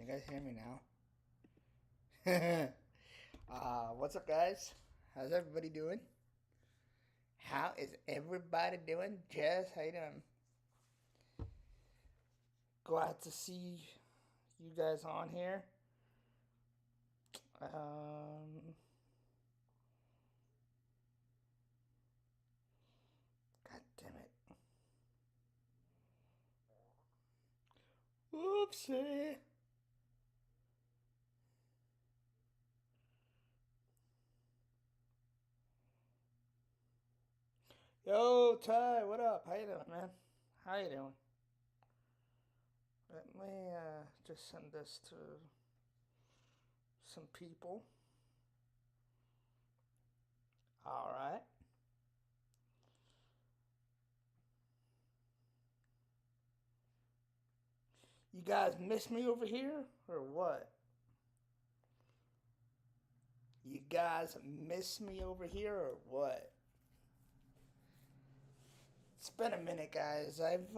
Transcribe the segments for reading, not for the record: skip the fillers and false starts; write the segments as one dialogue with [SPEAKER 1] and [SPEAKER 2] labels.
[SPEAKER 1] you guys hear me now? What's up, guys? How's everybody doing? How is everybody doing? Jess, how you doing? Glad to see you guys on here. God damn it. Oopsie. Yo, Ty, what up? How you doing, man? How you doing? Let me just send this to some people. All right. You guys miss me over here or what? You guys miss me over here or what? It's been a minute, guys. I've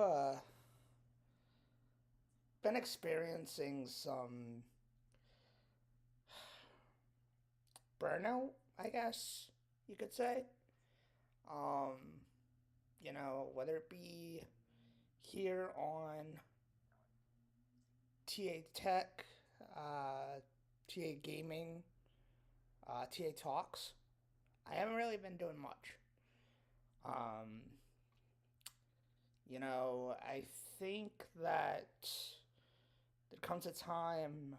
[SPEAKER 1] been experiencing some burnout, I guess you could say. Um, whether it be here on TA Tech, TA Gaming, TA Talks, I haven't really been doing much. Um, I think that there comes a time,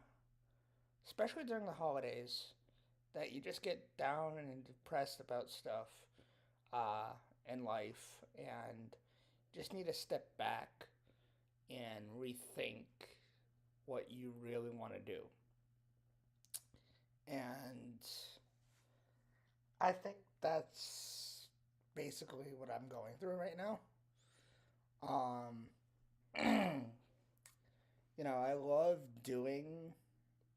[SPEAKER 1] especially during the holidays, that you just get down and depressed about stuff uh, in life and just need to step back and rethink what you really want to do. And I think that's basically what I'm going through right now. Um, I love doing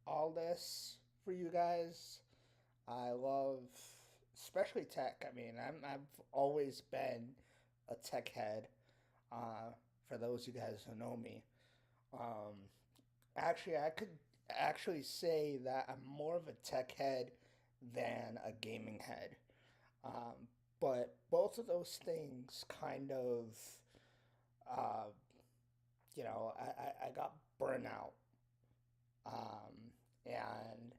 [SPEAKER 1] all this for you guys. I love, especially tech. I mean, I've always been a tech head. For those of you guys who know me, um, actually, I could actually say that I'm more of a tech head than a gaming head. Um, but both of those things kind of, uh, I got burnout. And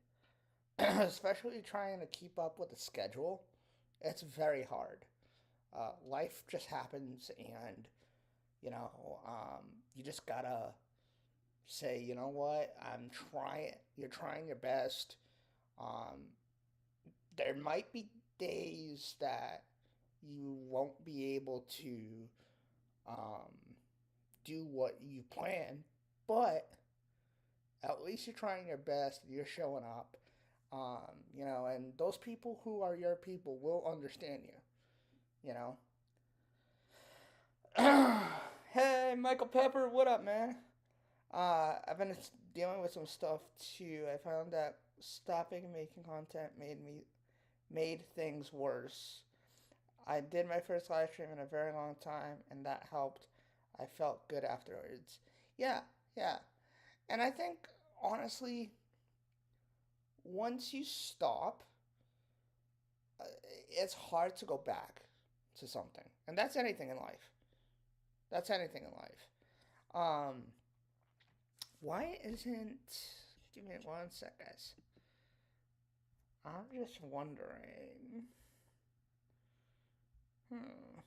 [SPEAKER 1] especially trying to keep up with the schedule, it's very hard. Life just happens, and you just gotta say, you know what, I'm trying. You're trying your best. Um, there might be days that you won't be able to um, do what you plan, but at least you're trying your best. You're showing up. And those people who are your people will understand you know. Hey, Michael Pepper, what up, man? I've been dealing with some stuff too. I found that stopping making content made things worse. I did my first live stream in a very long time, and that helped. I felt good afterwards. Yeah, yeah. And I think, honestly, once you stop, uh, it's hard to go back to something. And that's anything in life. That's anything in life. Um, why isn't. Give me one sec, guys. I'm just wondering. Hmm.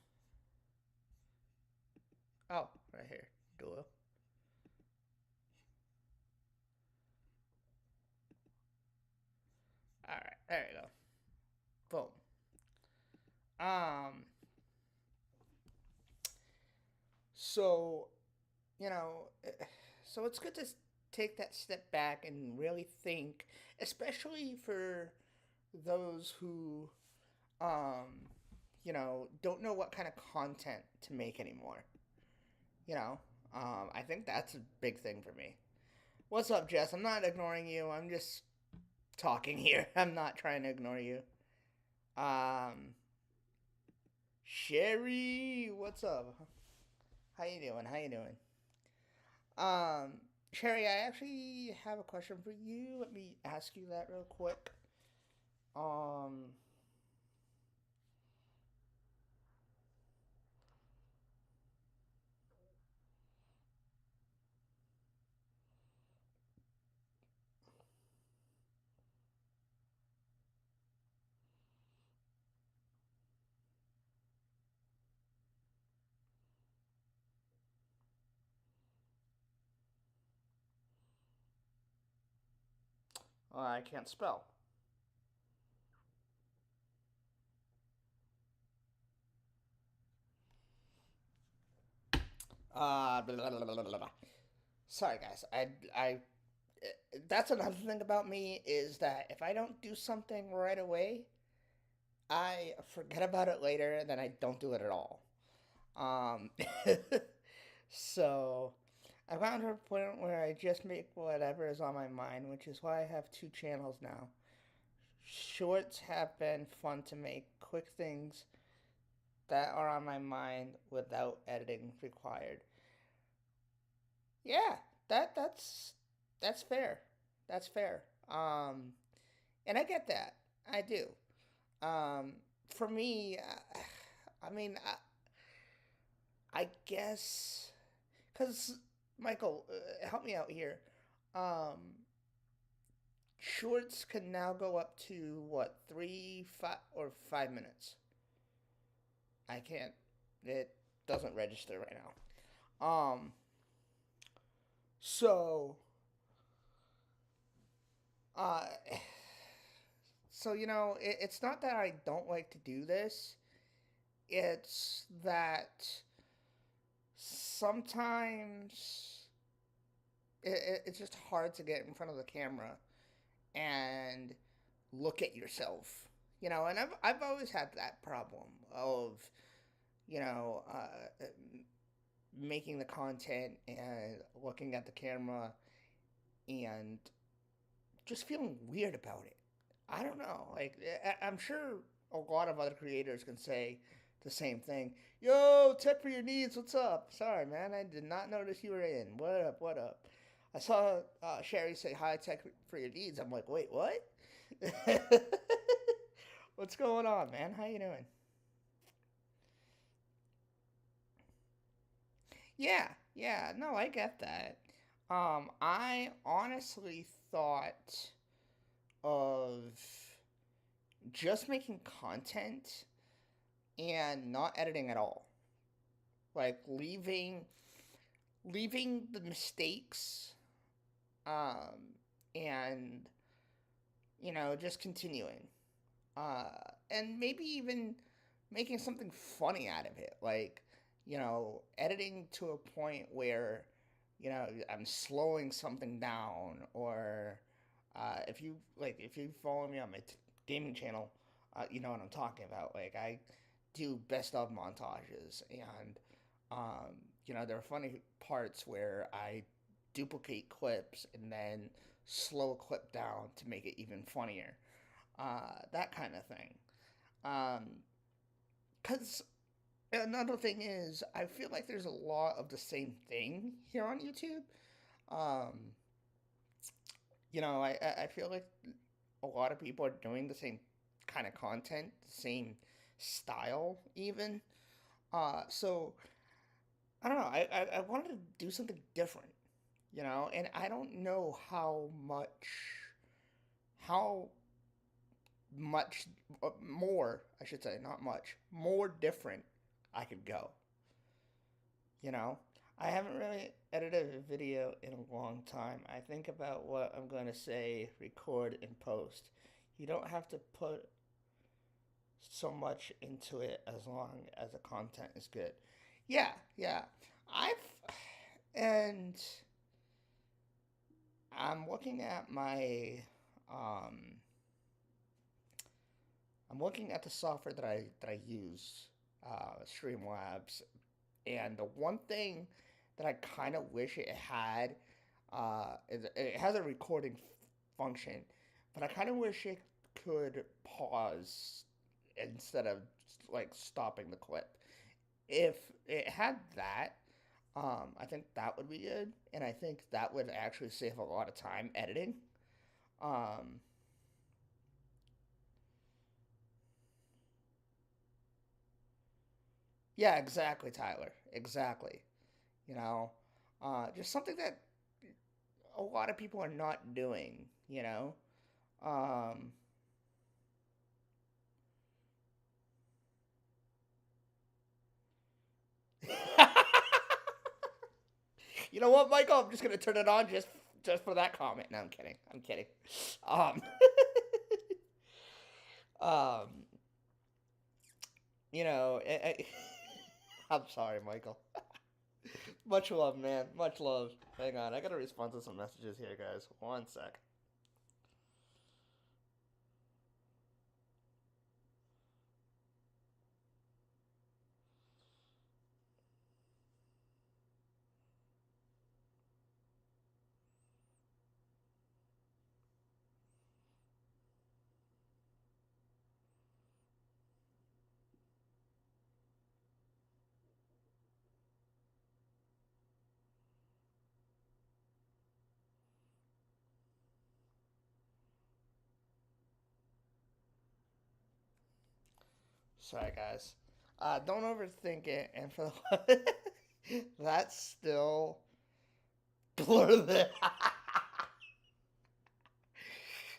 [SPEAKER 1] Oh, right here. Duo. Alright, there you go. Boom. So, you know, so it's good to take that step back and really think, especially for those who, um, don't know what kind of content to make anymore. You know, I think that's a big thing for me. What's up, Jess? I'm not ignoring you. I'm just talking here. I'm not trying to ignore you. Um, Sherry, what's up? How you doing? How you doing? Um, Sherry, I actually have a question for you. Let me ask you that real quick. Um, I can't spell. Blah, blah, blah, blah, blah. Sorry, guys. That's another thing about me is that if I don't do something right away, I forget about it later, and then I don't do it at all. Um, so I found to a point where I just make whatever is on my mind, which is why I have two channels now. Shorts have been fun to make, quick things that are on my mind without editing required. Yeah, that's fair. That's fair. And I get that. I do. Um, for me, I mean, I guess because Michael, help me out here. Um, Shorts can now go up to what 3, 5 or 5 minutes. I can't. It doesn't register right now. So uh, it's not that I don't like to do this. It's that sometimes it's just hard to get in front of the camera and look at yourself. And I've always had that problem of you know making the content and looking at the camera and just feeling weird about it. I don't know. Like I'm sure a lot of other creators can say the same thing. Yo, tech for your needs. What's up? Sorry, man. I did not notice you were in. What up? What up? I saw Sherry say hi, tech for your needs. I'm like, wait, what? What's going on, man? How you doing? Yeah, yeah. No, I get that. I honestly thought of just making content and not editing at all. Like leaving the mistakes and just continuing. Uh and maybe even making something funny out of it. Like, editing to a point where I'm slowing something down or if you follow me on my gaming channel, you know what I'm talking about. Like I do best of montages, and um, there are funny parts where I duplicate clips and then slow a clip down to make it even funnier. That kind of thing. Because another thing is, I feel like there's a lot of the same thing here on YouTube. Um, I feel like a lot of people are doing the same kind of content, the same style, even. So I don't know. I wanted to do something different, and I don't know how much more, I should say, not much, more different I could go, you know? I haven't really edited a video in a long time. I think about what I'm going to say, record, and post. You don't have to put so much into it as long as the content is good. Yeah, yeah. I've and I'm looking at my um I'm looking at the software that I use, Streamlabs, and the one thing that I kind of wish it had, it has a recording function, but I kind of wish it could pause instead of like stopping the clip. If it had that, I think that would be good, and I think that would actually save a lot of time editing. Um, yeah, exactly, Tyler. Exactly. You know, just something that a lot of people are not doing. Um, you know what, Michael? I'm just gonna turn it on just for that comment. No, I'm kidding. I'm kidding. Um, um, I'm sorry, Michael. Much love, man. Much love. Hang on, I gotta respond to some messages here, guys. One sec. Sorry, guys. Don't overthink it, and for the that's still blur the.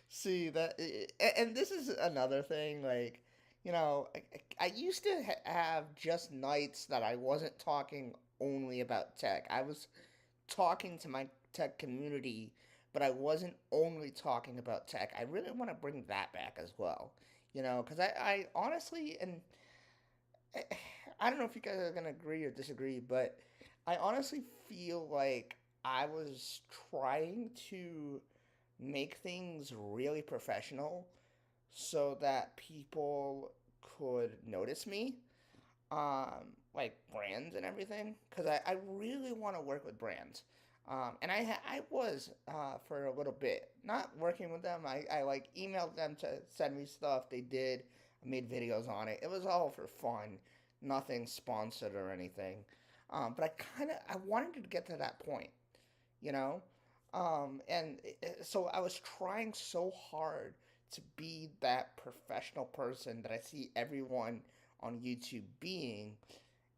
[SPEAKER 1] See that, and this is another thing. Like, I used to have just nights that I wasn't talking only about tech. I was talking to my tech community, but I wasn't only talking about tech. I really want to bring that back as well. Because I honestly, and I, I don't know if you guys are gonna agree or disagree, but I honestly feel like I was trying to make things really professional so that people could notice me, like brands and everything, because I really want to work with brands. And I was for a little bit not working with them. I like emailed them to send me stuff. They did. I made videos on it. It was all for fun, nothing sponsored or anything. But I wanted to get to that point, you know? So I was trying so hard to be that professional person that I see everyone on YouTube being,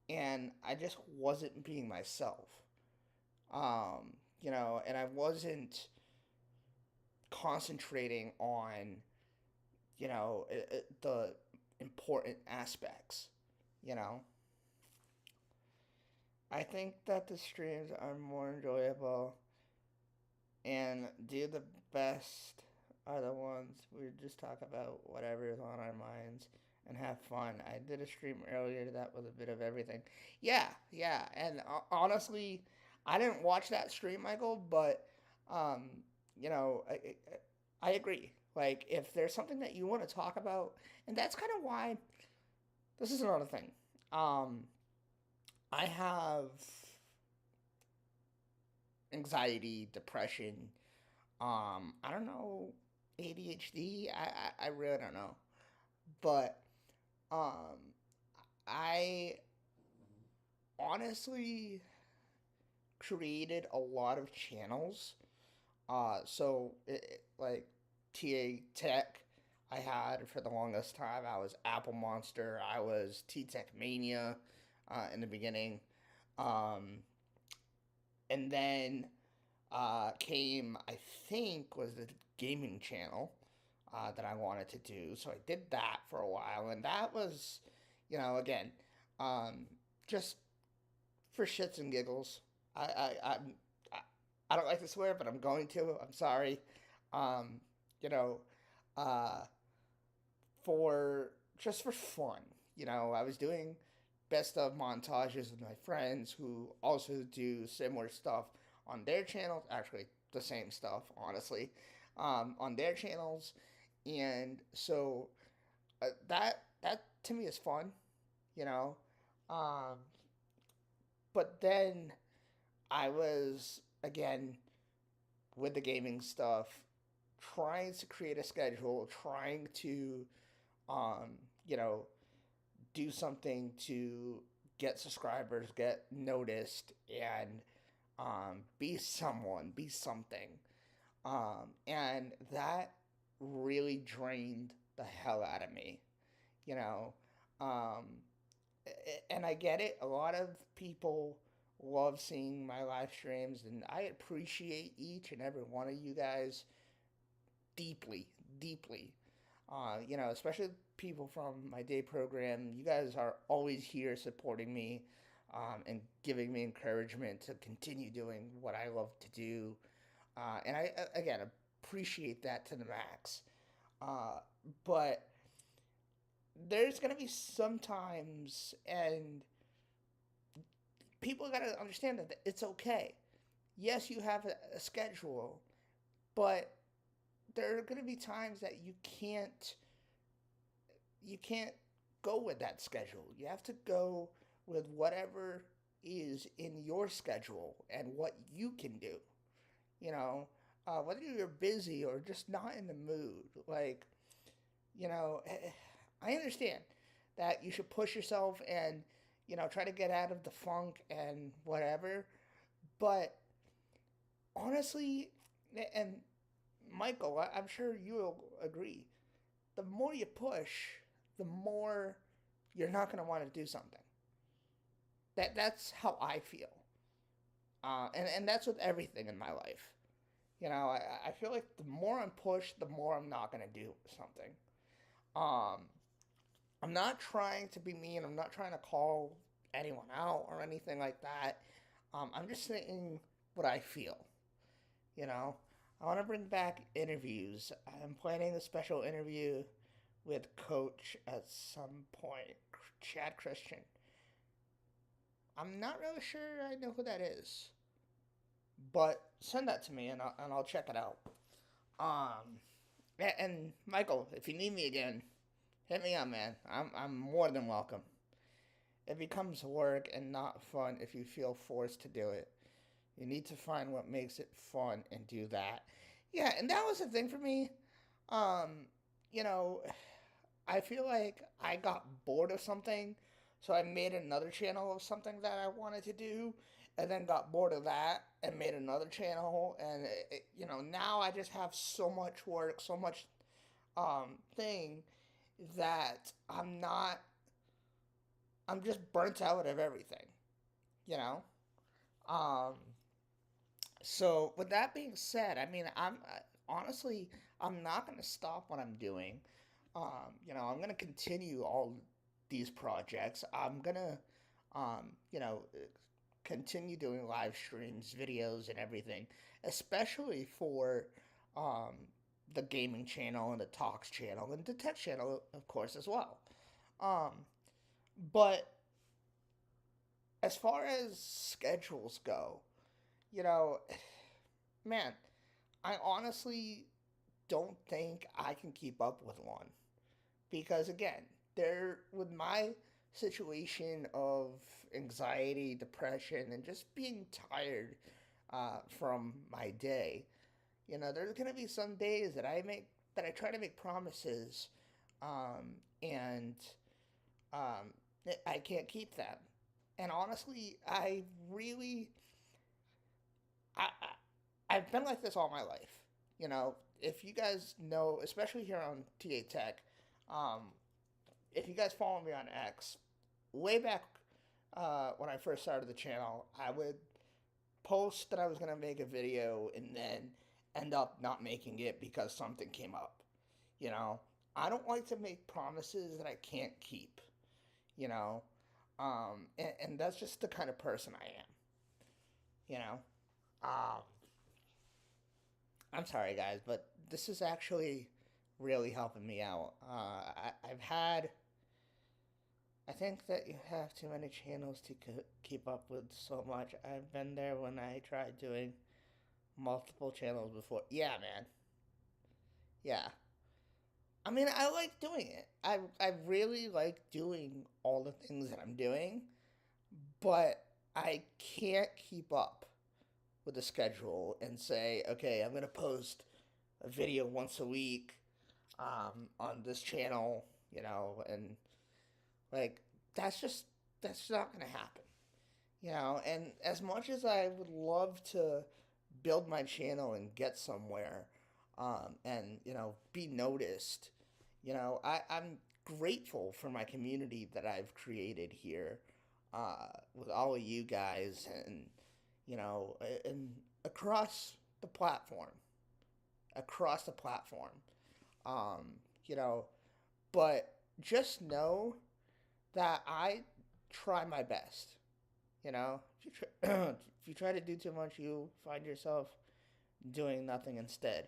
[SPEAKER 1] and I just wasn't being myself. And I wasn't concentrating on, the important aspects, you know? I think that the streams are more enjoyable and do the best are the ones we just talk about whatever is on our minds and have fun. I did a stream earlier that was a bit of everything. Yeah, yeah, and honestly, I didn't watch that stream, Michael, but um, I agree. Like, if there's something that you want to talk about, and that's kind of why this is another thing. Um, I have anxiety, depression, I don't know, ADHD. I really don't know, but um, I honestly created a lot of channels. Like TA Tech, I had for the longest time. I was Apple Monster. I was T Tech Mania, in the beginning, um, and then came, I think, was the gaming channel that I wanted to do. So I did that for a while, and that was, again, um, just for shits and giggles. I, I don't like to swear, but I'm going to. I'm sorry. Um, you know, uh, for just for fun. I was doing best of montages with my friends who also do similar stuff on their channels. Actually, the same stuff, honestly, on their channels, and so that to me is fun. You know, um, but then I was again with the gaming stuff, trying to create a schedule, trying to, um, you know, do something to get subscribers, get noticed, and be someone, be something. And that really drained the hell out of me, you know. Um, and I get it. A lot of people love seeing my live streams, and I appreciate each and every one of you guys deeply, deeply. Especially people from my day program. You guys are always here supporting me and giving me encouragement to continue doing what I love to do. And I, again, appreciate that to the max. Uh, but there's going to be some times, and people got to understand that it's okay. Yes, you have a schedule, but there are going to be times that you can't go with that schedule. You have to go with whatever is in your schedule and what you can do. Whether you're busy or just not in the mood. I understand that you should push yourself and try to get out of the funk and whatever. But honestly, and Michael, I'm sure you'll agree, the more you push, the more you're not going to want to do something. That's how I feel. And that's with everything in my life. I feel like the more I'm pushed, the more I'm not going to do something. Um, I'm not trying to be mean. I'm not trying to call anyone out or anything like that. I'm just saying what I feel. You know, I want to bring back interviews. I'm planning a special interview with Coach at some point, Chad Christian. I'm not really sure I know who that is, but send that to me and I'll check it out. Um, and Michael, if you need me again, hit me up, man. I'm more than welcome. It becomes work and not fun if you feel forced to do it. You need to find what makes it fun and do that. Yeah, and that was the thing for me. Um, you know, I feel like I got bored of something, so I made another channel of something that I wanted to do, and then got bored of that and made another channel. And now I just have so much work, so much thing that I'm just burnt out of everything, you know. Um, so with that being said, I mean, honestly, I'm not gonna stop what I'm doing. I'm gonna continue all these projects. I'm gonna, um, you know, uh, continue doing live streams, videos, and everything, especially for um, the gaming channel and the talks channel and the tech channel, of course, as well. Um, but as far as schedules go, you know, man, I honestly don't think I can keep up with one because again, there with my situation of anxiety, depression, and just being tired from my day. There's gonna be some days that I try to make promises, and um, I can't keep them. And honestly, I've been like this all my life. If you guys know, especially here on TA Tech, um, if you guys follow me on X, way back when I first started the channel, I would post that I was going to make a video and then end up not making it because something came up. You know, I don't like to make promises that I can't keep, you know, and that's just the kind of person I am, you know. Um, I'm sorry, guys, but this is actually really helping me out. I think that you have too many channels to keep up with so much. I've been there when I tried doing multiple channels before. Yeah, man. Yeah. I mean, I like doing it. I really like doing all the things that I'm doing, but I can't keep up with the schedule and say, okay, I'm gonna post a video once a week on this channel, and like that's just that's not going to happen. And as much as I would love to build my channel and get somewhere, and be noticed, I'm grateful for my community that I've created here, with all of you guys, and across the platform, across the platform, um, you know, but just know that I try my best. If you try to do too much, you find yourself doing nothing instead.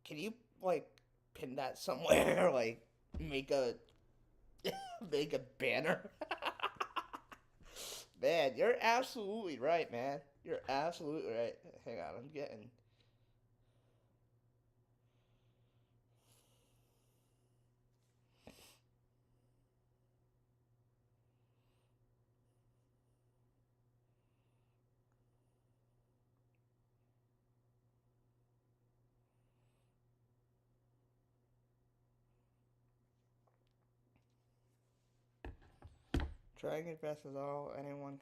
[SPEAKER 1] Can you like pin that somewhere? Like make a make a banner? Man, you're absolutely right, man. You're absolutely right. Hang on, I'm getting. Trying your best is all anyone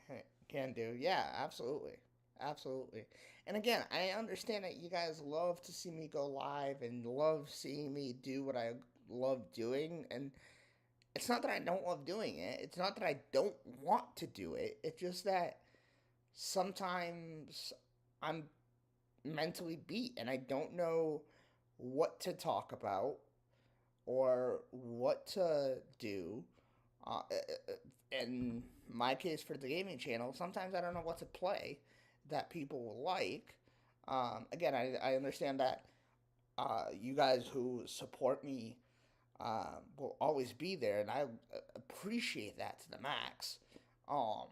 [SPEAKER 1] can do. Yeah, absolutely. Absolutely. And again, I understand that you guys love to see me go live and love seeing me do what I love doing. And it's not that I don't love doing it, it's not that I don't want to do it. It's just that sometimes I'm mentally beat and I don't know what to talk about or what to do. In my case, for the gaming channel, sometimes I don't know what to play that people will like. Again, I understand that you guys who support me will always be there, and I appreciate that to the max. Um,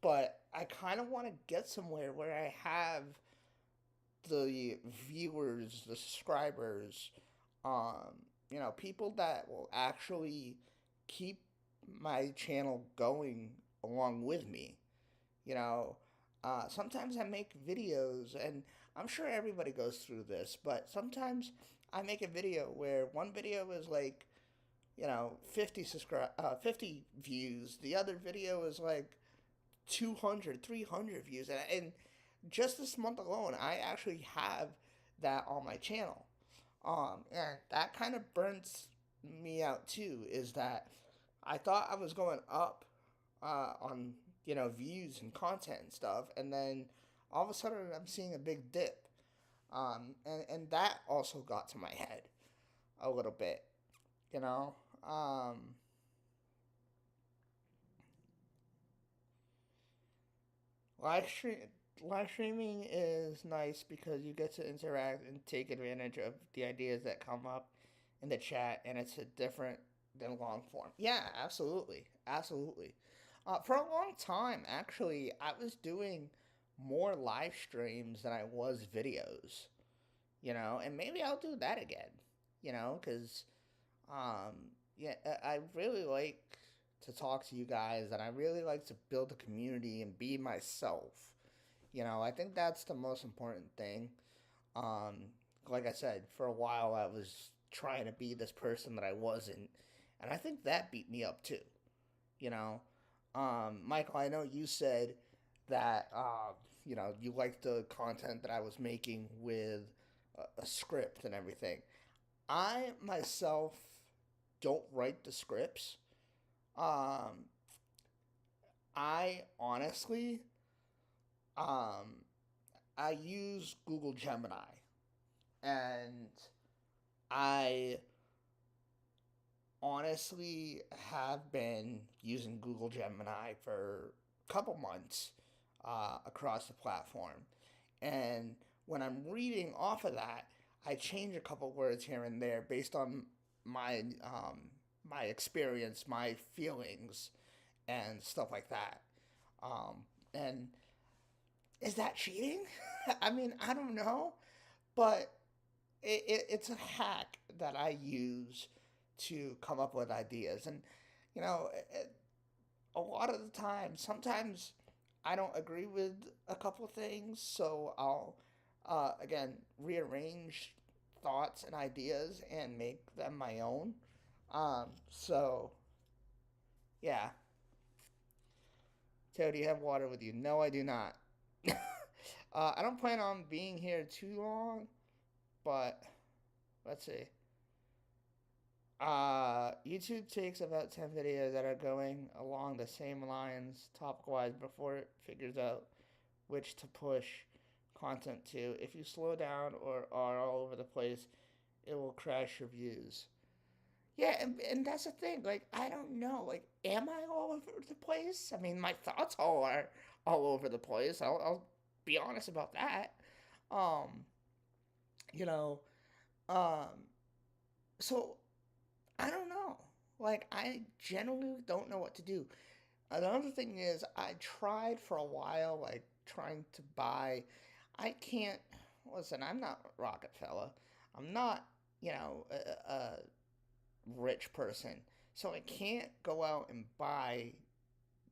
[SPEAKER 1] but I kind of want to get somewhere where I have the viewers, the subscribers, um, people that will actually keep my channel going along with me. You know, Sometimes I make videos, and I'm sure everybody goes through this, but sometimes I make a video where one video is like, 50 views. The other video is like 200, 300 views. And just this month alone, I actually have that on my channel. And that kind of burns me out too, is that I thought I was going up on, views and content and stuff, and then all of a sudden I'm seeing a big dip. And that also got to my head a little bit, you know? Um, live stream live streaming is nice because you get to interact and take advantage of the ideas that come up in the chat, and it's a different than long form. Yeah, absolutely, absolutely. For a long time, actually, I was doing more live streams than I was videos. And maybe I'll do that again. Because um, yeah, I really like to talk to you guys, and I really like to build a community and be myself. I think that's the most important thing. Um, like I said, for a while I was trying to be this person that I wasn't, and I think that beat me up too. You know, Michael, I know you said that you liked the content that I was making with a script and everything. I myself don't write the scripts. Um, I honestly, um, I use Google Gemini, and I honestly have been using Google Gemini for a couple months across the platform. And when I'm reading off of that, I change a couple words here and there based on my experience, my feelings, and stuff like that. And is that cheating? I mean, I don't know, but it's a hack that I use to come up with ideas. And, you know, a lot of the time, sometimes I don't agree with a couple things, so I'll, again, rearrange thoughts and ideas and make them my own. So, yeah. Teo, do you have water with you? No, I do not. I don't plan on being here too long, but let's see. YouTube takes about 10 videos that are going along the same lines, topic wise, before it figures out which to push content to. If you slow down or are all over the place, it will crash your views. Yeah, and that's the thing. Like, I don't know. Like, am I all over the place? I mean, my thoughts all are all over the place. I'll be honest about that. Um, you know, um, so I don't know. Like, I genuinely don't know what to do. Another thing is, I tried for a while, like, trying to buy. I can't. Listen, I'm not Rockefeller. I'm not, a rich person. So I can't go out and buy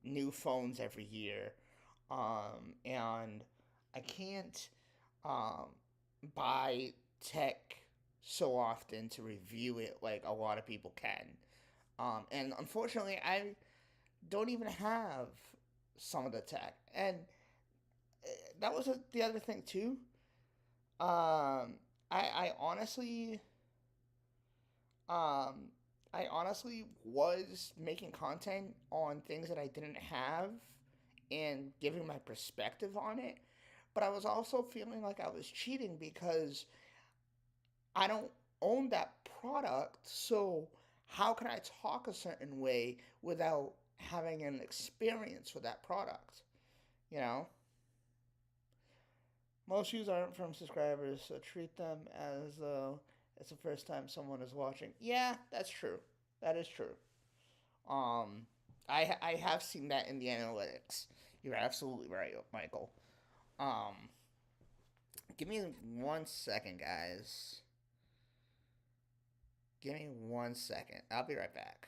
[SPEAKER 1] new phones every year. And I can't um, buy tech so often to review it like a lot of people can. And unfortunately, I don't even have some of the tech. And that was the other thing, too. I honestly, um, I honestly was making content on things that I didn't have and giving my perspective on it. But I was also feeling like I was cheating because I don't own that product. So how can I talk a certain way without having an experience with that product? You know? Most views aren't from subscribers, so treat them as though it's the first time someone is watching. Yeah, that's true. That is true. Um, I have seen that in the analytics. You're absolutely right, Michael. Um, give me 1 second, guys. Give me 1 second. I'll be right back.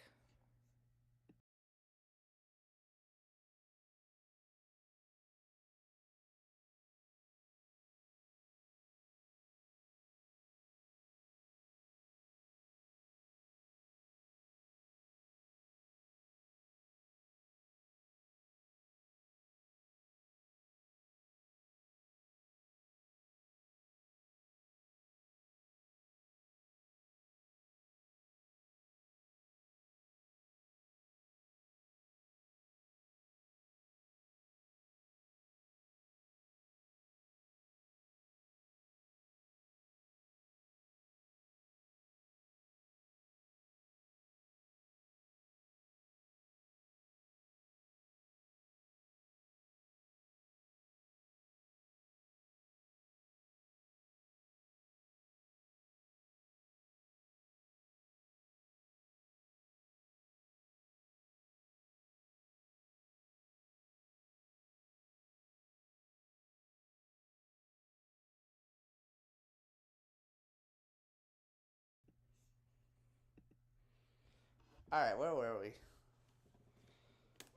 [SPEAKER 1] All right, where were we?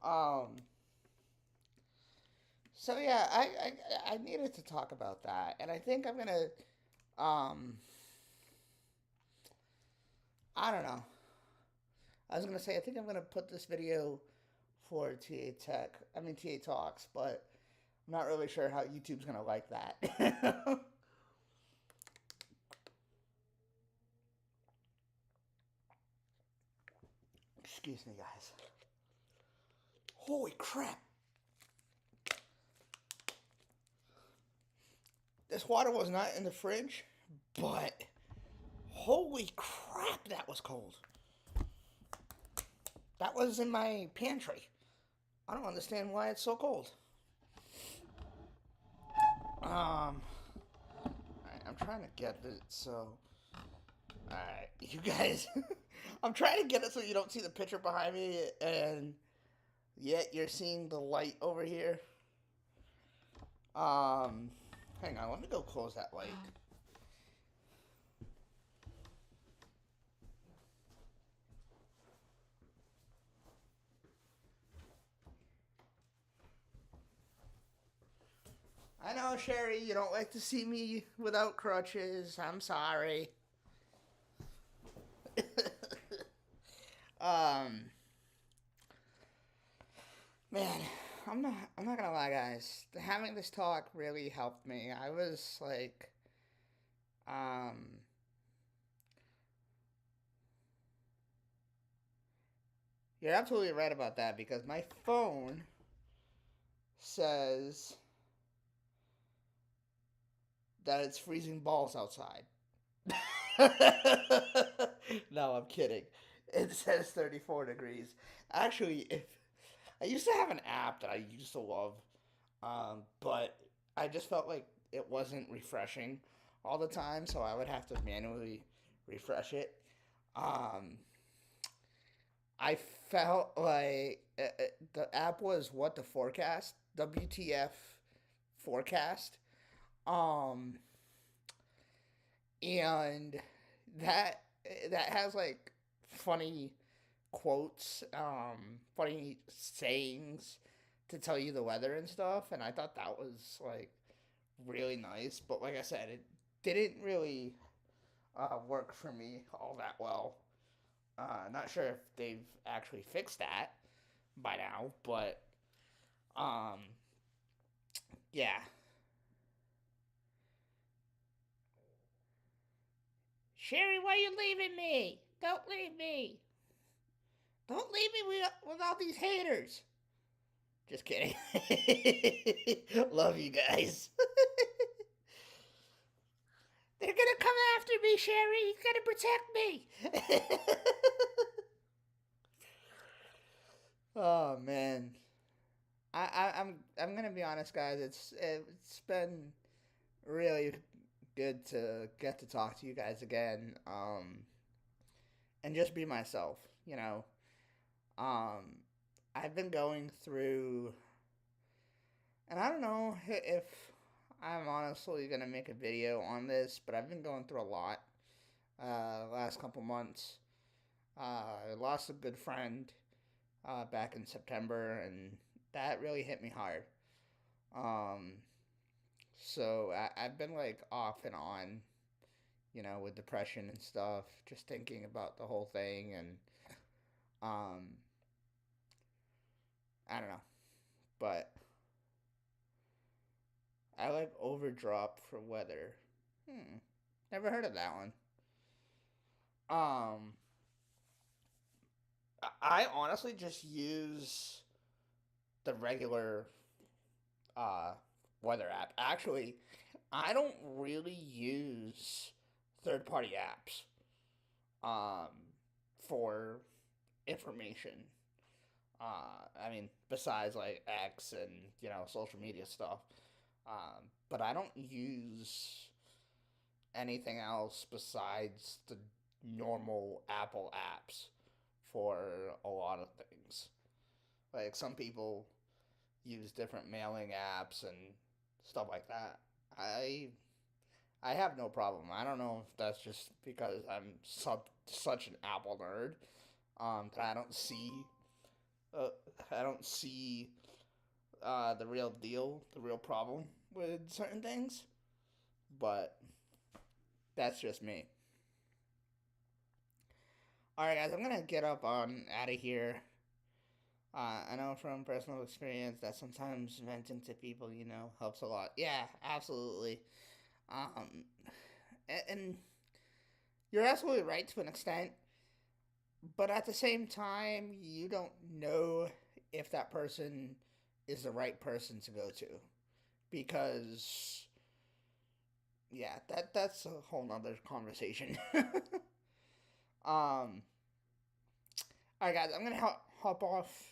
[SPEAKER 1] Um, so yeah, I needed to talk about that, and I think I'm gonna I don't know. I was gonna say I think I'm gonna put this video for TA Tech. I mean TA Talks, but I'm not really sure how YouTube's gonna like that. Excuse me, guys. Holy crap! This water was not in the fridge, but holy crap, that was cold. That was in my pantry. I don't understand why it's so cold. Um, alright, I'm trying to get it so. Alright, you guys. I'm trying to get it so you don't see the picture behind me, and yet you're seeing the light over here. Hang on, let me go close that light. I know, Sherry, you don't like to see me without crutches. I'm sorry. um, man, I'm not gonna lie, guys. Having this talk really helped me. I was like, um, you're absolutely right about that because my phone says that it's freezing balls outside. No, I'm kidding. It says 34 degrees. Actually, if I used to have an app that I used to love, but I just felt like it wasn't refreshing all the time, so I would have to manually refresh it. Um, I felt like the app was what the forecast, WTF forecast. Um, and that that has like funny quotes, funny sayings to tell you the weather and stuff, and I thought that was like really nice. But like I said, it didn't really work for me all that well. Not sure if they've actually fixed that by now, but um, yeah. Sherry, why are you leaving me? Don't leave me. Don't leave me with all these haters. Just kidding. Love you guys. They're gonna come after me, Sherry. You gotta protect me. Oh man, I'm gonna be honest, guys. It's been really good to get to talk to you guys again. And just be myself. You know. Um, I've been going through, and I don't know if I'm honestly gonna make a video on this, but I've been going through a lot last couple months. I lost a good friend back in September, and that really hit me hard. Um, so I've been like off and on, with depression and stuff, just thinking about the whole thing, and um, I don't know, but I like overdrop for weather. Never heard of that one. Um, I honestly just use the regular uh, weather app. Actually, I don't really use third party apps um, for information. I mean, besides like X and social media stuff, but I don't use anything else besides the normal Apple apps for a lot of things. Like some people use different mailing apps and stuff like that. I I have no problem. I don't know if that's just because I'm such an Apple nerd that uh, I don't see the real deal, the real problem with certain things. But that's just me. All right, guys, I'm gonna get up on out of here. I know from personal experience that sometimes venting to people, helps a lot. Yeah, absolutely. Um, and you're absolutely right to an extent, but at the same time, you don't know if that person is the right person to go to because, yeah, that's a whole nother conversation. All right, guys, I'm gonna hop off.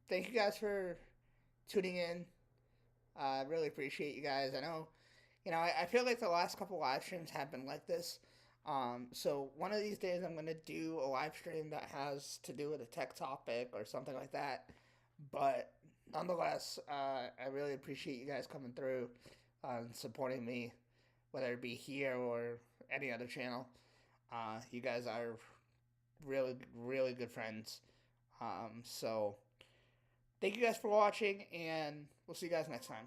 [SPEAKER 1] Thank you guys for tuning in. I really appreciate you guys. I know, I feel like the last couple live streams have been like this. So one of these days I'm gonna do a live stream that has to do with a tech topic or something like that. But nonetheless, I really appreciate you guys coming through and supporting me, whether it be here or any other channel. You guys are really, really good friends. So thank you guys for watching, and we'll see you guys next time.